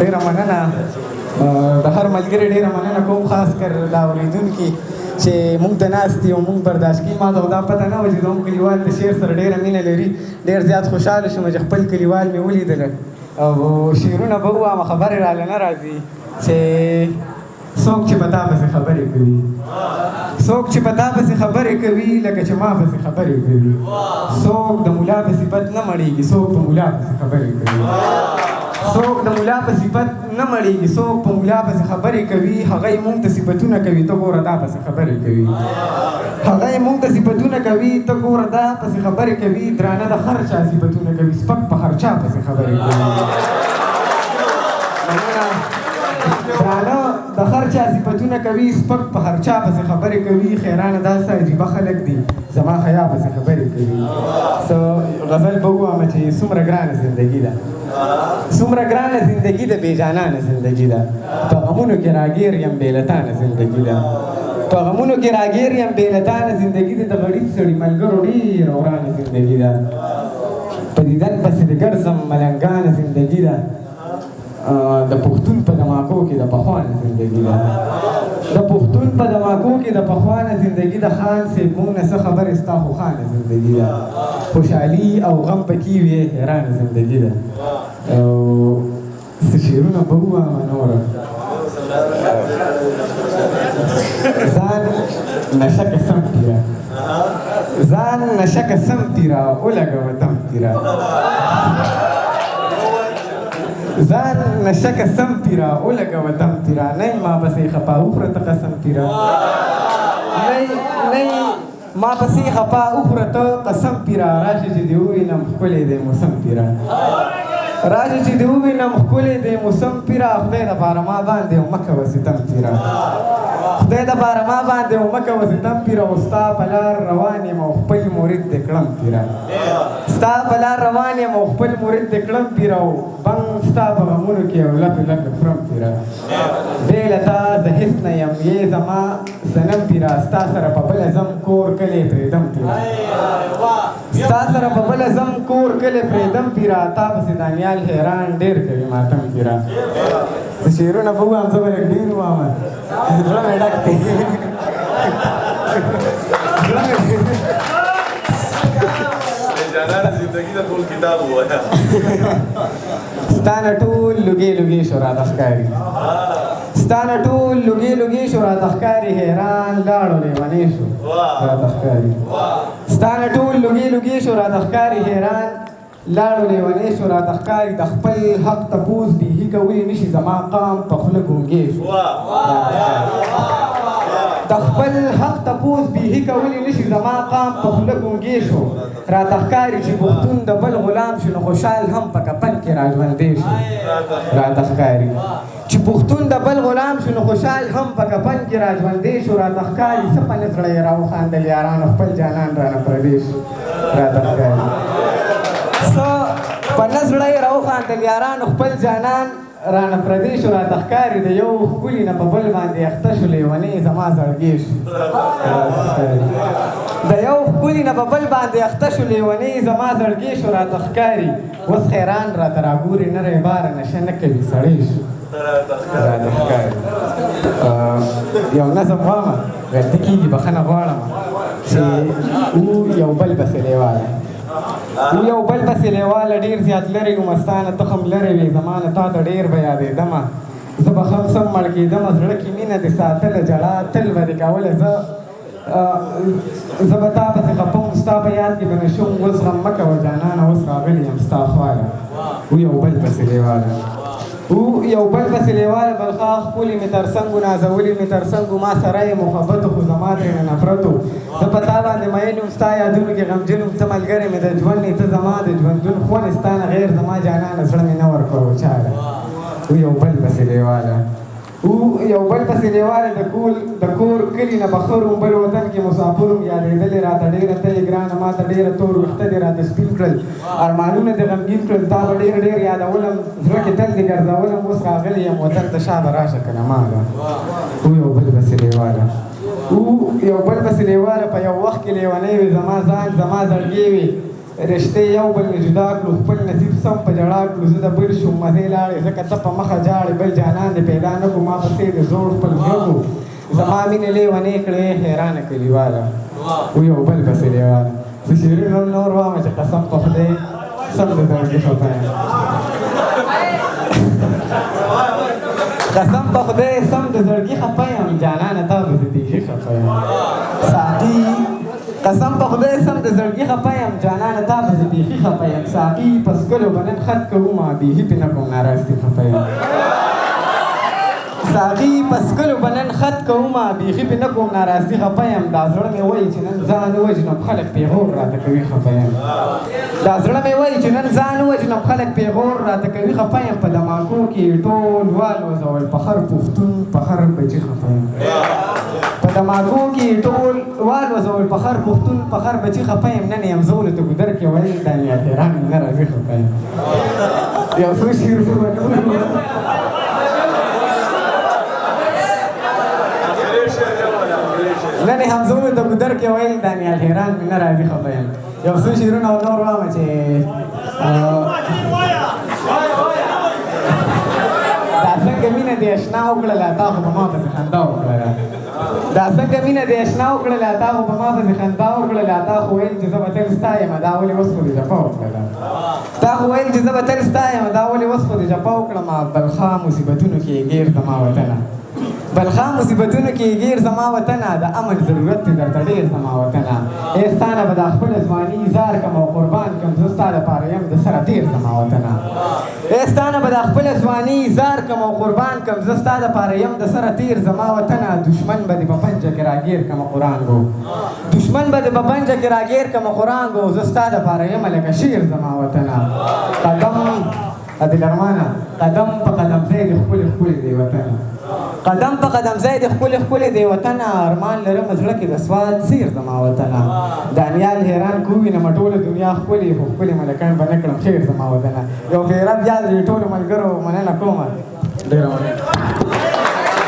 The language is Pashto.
ډېره مننه د هر ملګري ډېره مننه کوم خاص کر دا اورېدونکي چې موږ ته ناست دي او موږ برداشت کړي. ما ته دا پته نه وه چې زموږ کلیوال د شعر سره ډېره مینه لري. ډېر زیات خوشحاله شوم چې خپل کلیوال مې ولیدله او شعرونه به ووایم خبرې راله نه راځي چې څوک چې په تا پسې خبرې کوي څوک چې په تا پسې خبرې کوي لکه چې ما پسې خبرې کوي څوک د ملا په صفت نه مړېږي څوک په ملا پسې خبرې کوي څوک د ملا په صفت نه مړېږي څوک په ملا پسې خبرې کوي هغه یې مونږ ته صفتونه کوي ته ګوره دا پسې خبرې کوي هغه یې مونږ ته صفتونه کوي ته ګوره دا پسې خبرې کوي درانه د هر چا صفتونه کوي سپک په هر چا پسې خبرې کوي درانه د هر چا صفتونه کوي سپک په هر چا پسې خبرې کوي خیرانه داسې عجیبه خلک دي زما حیا پسې خبرې کوي څه غزل به ووایم چې څومره ګرانه زندګي ده څومره ګرانه زندګي ده بېجانانه زندګي ده په غمونو کې راګیر یم بېلتانه زندګي ده په غمونو کې راګیر یم بېلتانه زندګي ده د غریب سړي ملګرو ډېره ورانه زندګي ده په دیدن پسې د ګرځم ملنګانه زندګي ده د پښتون په دماغو کې د پخوانه زندګي ده د پښتون په دماغو کې د پخوانه زندګي ده خان صاحب موږ نه څه خبرې ستا خو خانه زندګي ده خوشحالي او غم پکې وي حیرانه زندګي ده او څه شعرونه به ووایم نوره ځان نشه که سم تیره ځان نشه که سم تیره ولګوه دم تیره ځان نشه که سم تیره ولګوه دم تیره نه ما پسې خپه وخوره ته قسم تیره نه ما پسې خپه وخوره ته قسم تیره راشه چې دې ووینم ښکلی دی موسم تیره راشه چې دې ووینم ښکلی دی موسم پیره خدای دپاره ما باندې او مه کوه ستم پیره خدای دپاره ما باندې او مه کوه ستم پیره او ستا په لار روان یم او خپل مرید دې کړم پیره ستا په لار روان یم او خپل مرید دې کړم پیره او بنګ ستا په غمونو کې او لپې لپې خورم پیره بې له تا زه هېڅ نه یم یې زما صنم پیره ستا سره په بله ځم کور کلی پرېږدم پیره ستا سره په بله ځم کور کلی پرېږدم پیره تا پسې دانیال حیران ډېر کوي ماتم پیره څه شعرونه به ووایم زه به لږ ډېر ووایم زړه مې ډک دی ستا نه ټول لوګې لوګې شو راته ښکاري ستا نه ټول لوګې لوګې شو راته ښکاري حیران لاړو لیونی شو راته ښکاري ستا نه ټول لوګې لوګې شو راته ښکاري حیران لاړو لیونی شو راته ښکاري د خپل حق تپوس بیخي کولی نشي زما قام په خوله ګونګې شو د خپل حق تپوس بیخي کولی نشي زما قام په خوله ګونګې شو راته ښکاري چې پښتون د بل غلام شو نو خوشحال هم په کفن کې راژوندی شو راته ښکاري چې پښتون د بل غلام شو نو خوشحال هم په کفن کې راژوندی شو راته ښکاري څه په نه زړه یې راوخاندل یارانو خپل جانان رانه پردی شو راته ښکاري څه په نه زړه یې راوخاندل یارانو خپل جانان رانه پردی شو راته ښکاري د یو ښکلي نه په بل باندې اخته شو لیونۍ زما زړګی شو د یو ښکلي نه په بل باندې اخته شو لیونۍ زما زړګی شو راته ښکاري اوس خیران راته راګورې نری باره نشه نه کوي سړی شو راته ښکاري یو نظم وامه غلطي کېږي بخښنه غواړم چې او یو بل پسې لیواله او یو بل پسې لیواله ډېر زیات لرې وم ستانه تخم لرې وې زما نه تا ته ډېر به یادېدمه زه به هم سم مړ کېدمه زړه کې مینه دې ساتله جړا تل به دې کوله زه به تا پسې خفه وم ستا په یاد کې به نه شوم اوس غم مه کوه جانانه اوس راغلی یم ستا خواله او یو بل پسې لیواله او یو بل پسې لیواله بلخا ښکلي مې تر څنګو نازولي مې تر څنګو ما سره یې محبت خو زما ترېنه نفرت و زه په تا باندې مین یم ستا یادونو کې غمجن یم ته ملګری مې د ژوند ته زما د ژوندون خوند ستا نه غیر زما جانانه زړه مې نه ورکړو چاله او یو بل پسې لیواله او یو بل پسې لیواله د کور کلي نه بخر وم بل وطن کې مسافر وم یادېدلې راته ډېره ته یې ګرانه ما ته ډېره تور ویښته دې راته سپین کړل ارمانونه دې غمګین کړل تا به ډېر ډېر یادولم زړه کې تل دې ګرځولم اوس راغلی یم وطن ته شابه راشه که نه ماله او یو بل پسې لیواله او یو بل پسې لیواله په یو وخت کې لیونی وي زما ځان زما زړګی وي رشتې یو بل نه جدا کړو خپل نصیب سم په جړا کړو زه د بل شوم مزې لاړې ځکه ته په مخه جاړې بل جانان دې پیدا نه کړو ما پسې د زوړ خپل ژبو زما مینې لیونې کړې حیرانه کلیواله و یو بل پسې لیواله زه شعرونه هم نور وایم چې قسم په خدای سم د زړګي خفه یم قسم په خدای سم د زړګي خفه یم جانانه تا به زه بیخي خفه یم ساقي قسم په خدای سم د زړګي خفه یم جانانه تا به زه بیخي خفه یم ساقي په څکلو به نن خط کومه بیخي پې نه کوم ناراستي خفه یم ساقي په څکلو به نن خط کومه بیخي پې نه کوم ناراستي خفه یم دا زړه مې وایي چې نن ځان ووژنم خلک پېغور راته کوي خفه یم دا زړه مې وایي چې نن ځان ووژنم خلک پېغور راته کوي خفه یم په دماغو کې ټول والوځول په هر پښتون په هر بچي خفه یم په دماغو کې ټول والوځول په هر پښتون په هر بچي خفه یم نن یم زولو ته ګودر کې ویل دا نیاتران نه راځي خفه یم یو څو شعرونه نن همزولو ته ګودر کې ویل دا نیاتران نه راځي خفه یم یو څو شعرونه نور وایم چې دا څنګه مینه دې اشنا وکړله تا خو په ما پسې خندا وکړله دا څنګه مینه دې اشنا وکړله تا خو په ما پسې خندا وکړله تا خو ویل چې زه به تل ستا یم دا ولې اوس خو دې جفا وکړله تا خو ویل چې زه به تل ستا یم دا ولې اوس خو دې جفا وکړم بلخا مصیبتونو کې ګیر زما وطنه بلخا مصیبتونو کې ګیر زما وطنه د امن ضرورت دې درته ډېر زما وطنه ای ستا نه به دا خپله ځواني اظهار کړم او قربان کړم زه ستا دپاره یم د سره تېر زما وطنه ای ستا نه به دا خپله ځواني اظهار کړم او قربان کړم زه ستا دپاره یم د سره تېر زما وطنه دشمن به دې په پنجه کې راګیر کړم قرآنګو دشمن به دې په پنجه کې راګیر کړم قرآنګو زه ستا دپاره یم لکه شیر زما وطنه قدم عادل ارمانه قدم په قدم ځای دې ښکلې ښکلې دی وطنه قدم په قدم ځای دې ښکلې ښکلې دی وطنه ارمان لرم زړه کې د سواد سیر زما وطنه دانیال حیران کو وینم ټوله دنیا ښکلې خو ښکلې ملکان به نه کړم خیر زما وطنه یو فیره بیا د ټولو ملګرو مننه کومه ډېره مننه